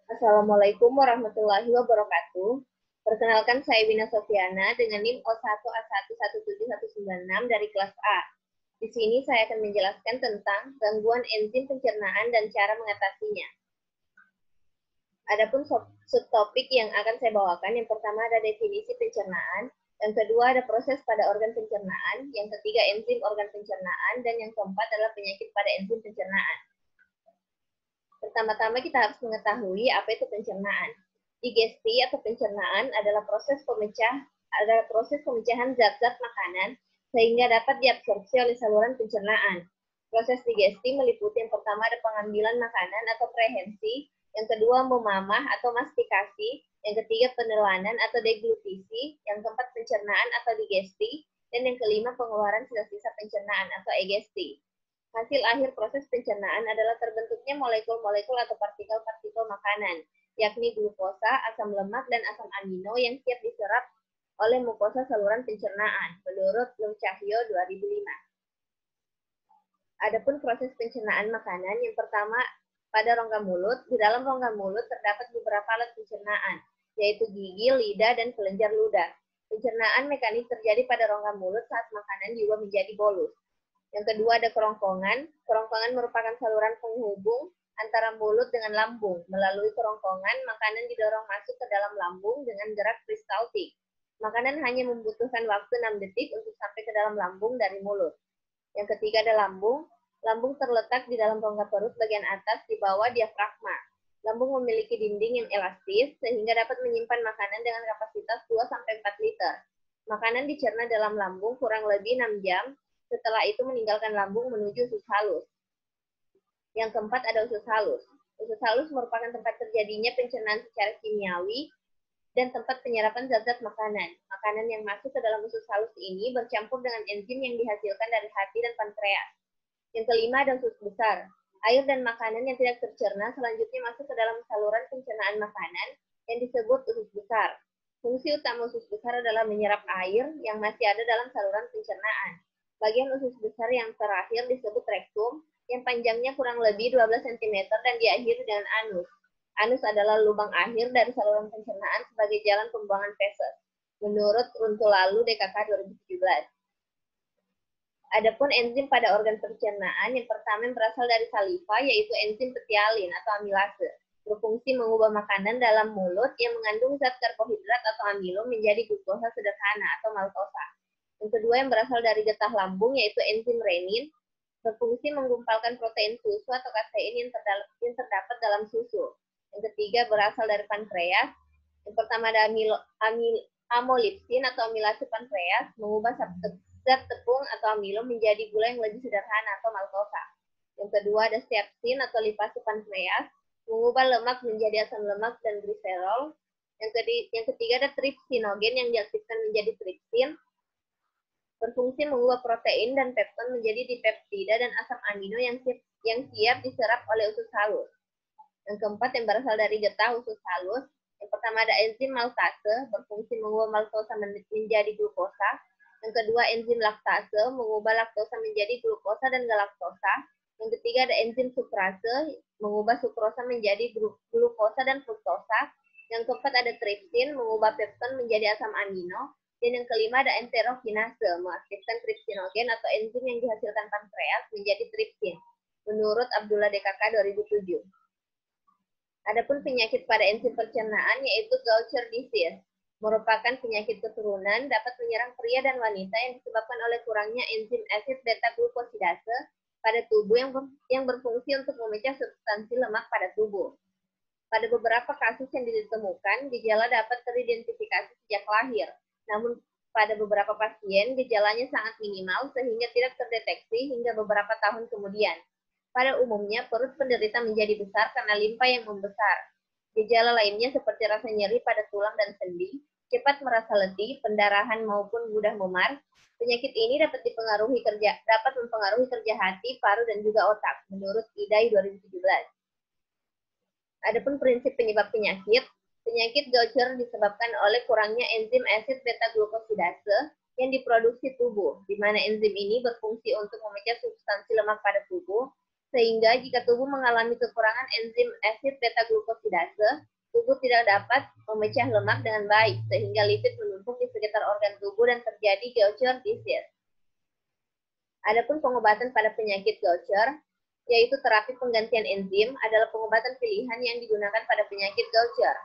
Assalamualaikum warahmatullahi wabarakatuh. Perkenalkan saya Wina Sofiana dengan NIM O1A1179196 dari kelas A. Di sini saya akan menjelaskan tentang gangguan enzim pencernaan dan cara mengatasinya. Adapun subtopik yang akan saya bawakan, yang pertama ada definisi pencernaan, yang kedua ada proses pada organ pencernaan, yang ketiga enzim organ pencernaan, dan yang keempat adalah penyakit pada enzim pencernaan. Pertama-tama kita harus mengetahui apa itu pencernaan. Digesti atau pencernaan adalah proses pemecahan zat-zat makanan sehingga dapat diabsorpsi oleh saluran pencernaan. Proses digesti meliputi yang pertama ada pengambilan makanan atau prehensi, yang kedua memamah atau mastikasi, yang ketiga penelanan atau deglutisi, yang keempat pencernaan atau digesti, dan yang kelima pengeluaran sisa-sisa pencernaan atau egesti. Hasil akhir proses pencernaan adalah terbentuknya molekul-molekul atau partikel-partikel makanan, yakni glukosa, asam lemak, dan asam amino yang siap diserap oleh mukosa saluran pencernaan, menurut Nur Cahyo 2005. Adapun proses pencernaan makanan, yang pertama pada rongga mulut. Di dalam rongga mulut terdapat beberapa alat pencernaan, yaitu gigi, lidah, dan kelenjar ludah. Pencernaan mekanis terjadi pada rongga mulut saat makanan juga menjadi bolus. Yang kedua ada kerongkongan. Kerongkongan merupakan saluran penghubung antara mulut dengan lambung. Melalui kerongkongan, makanan didorong masuk ke dalam lambung dengan gerak peristaltik. Makanan hanya membutuhkan waktu 6 detik untuk sampai ke dalam lambung dari mulut. Yang ketiga ada lambung. Lambung terletak di dalam rongga perut bagian atas di bawah diafragma. Lambung memiliki dinding yang elastis sehingga dapat menyimpan makanan dengan kapasitas 2-4 liter. Makanan dicerna dalam lambung kurang lebih 6 jam. Setelah itu meninggalkan lambung menuju usus halus. Yang keempat ada usus halus. Usus halus merupakan tempat terjadinya pencernaan secara kimiawi dan tempat penyerapan zat-zat makanan. Makanan yang masuk ke dalam usus halus ini bercampur dengan enzim yang dihasilkan dari hati dan pankreas. Yang kelima ada usus besar. Air dan makanan yang tidak tercerna selanjutnya masuk ke dalam saluran pencernaan makanan yang disebut usus besar. Fungsi utama usus besar adalah menyerap air yang masih ada dalam saluran pencernaan. Bagian usus besar yang terakhir disebut rektum, yang panjangnya kurang lebih 12 cm dan diakhiri dengan anus. Anus adalah lubang akhir dari saluran pencernaan sebagai jalan pembuangan feses, menurut Runtulalu DKK 2017. Adapun enzim pada organ pencernaan, yang pertama yang berasal dari saliva, yaitu enzim petialin atau amilase. Berfungsi mengubah makanan dalam mulut yang mengandung zat karbohidrat atau amilo menjadi glukosa sederhana atau maltosa. Yang kedua yang berasal dari getah lambung, yaitu enzim renin, berfungsi menggumpalkan protein susu atau kasein yang terdapat dalam susu. Yang ketiga berasal dari pankreas. Yang pertama ada amylipsin atau amilase pankreas, mengubah zat tepung atau amilo menjadi gula yang lebih sederhana atau maltosa. Yang kedua ada sepsin atau lipase pankreas, mengubah lemak menjadi asam lemak dan gliserol. Yang ketiga ada tripsinogen yang diaktifkan menjadi tripsin, berfungsi mengubah protein dan pepton menjadi dipeptida dan asam amino yang siap diserap oleh usus halus. Yang keempat yang berasal dari getah usus halus. Yang pertama ada enzim maltase, berfungsi mengubah maltosa menjadi glukosa. Yang kedua enzim laktase, mengubah laktosa menjadi glukosa dan galaktosa. Yang ketiga ada enzim sukrase, mengubah sukrosa menjadi glukosa dan fruktosa. Yang keempat ada tripsin, mengubah pepton menjadi asam amino. Dan yang kelima ada enterokinase, mengaktifkan tripsinogen atau enzim yang dihasilkan pankreas menjadi tripsin, menurut Abdullah DKK 2007. Adapun penyakit pada enzim pencernaan yaitu Gaucher disease, merupakan penyakit keturunan, dapat menyerang pria dan wanita yang disebabkan oleh kurangnya enzim asid beta glukosidase pada tubuh yang berfungsi untuk memecah substansi lemak pada tubuh. Pada beberapa kasus yang ditemukan, gejala dapat teridentifikasi sejak lahir. Namun pada beberapa pasien, gejalanya sangat minimal sehingga tidak terdeteksi hingga beberapa tahun kemudian. Pada umumnya, perut penderita menjadi besar karena limpa yang membesar. Gejala lainnya seperti rasa nyeri pada tulang dan sendi, cepat merasa letih, pendarahan maupun mudah memar. Penyakit ini dapat mempengaruhi kerja hati, paru, dan juga otak, menurut IDAI 2017. Adapun prinsip penyebab penyakit Gaucher disebabkan oleh kurangnya enzim asid beta-glukosidase yang diproduksi tubuh, di mana enzim ini berfungsi untuk memecah substansi lemak pada tubuh. Sehingga jika tubuh mengalami kekurangan enzim asid beta-glukosidase, tubuh tidak dapat memecah lemak dengan baik, sehingga lipid menumpuk di sekitar organ tubuh dan terjadi Gaucher disease. Adapun pengobatan pada penyakit Gaucher, yaitu terapi penggantian enzim, adalah pengobatan pilihan yang digunakan pada penyakit Gaucher.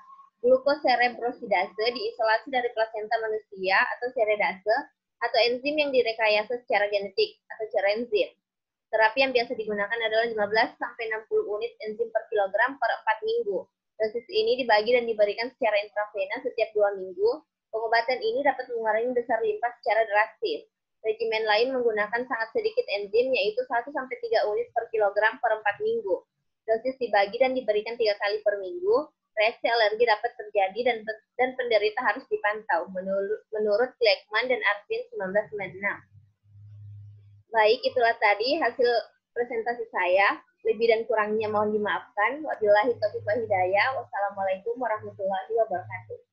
Glukoserebrosidase diisolasi dari plasenta manusia atau seredase, atau enzim yang direkayasa secara genetik atau cerenzim. Terapi yang biasa digunakan adalah 15-60 unit enzim per kilogram per 4 minggu. Dosis ini dibagi dan diberikan secara intravena setiap 2 minggu. Pengobatan ini dapat mengurangi besar limpa secara drastis. Regimen lain menggunakan sangat sedikit enzim, yaitu 1-3 unit per kilogram per 4 minggu. Dosis dibagi dan diberikan 3 kali per minggu. Reaksi alergi dapat terjadi dan penderita harus dipantau, menurut Glickman dan Arvin 1996. Baik, itulah tadi hasil presentasi saya. Lebih dan kurangnya mohon dimaafkan. Wabillahi taufiq wal hidayah. Wassalamualaikum warahmatullahi wabarakatuh.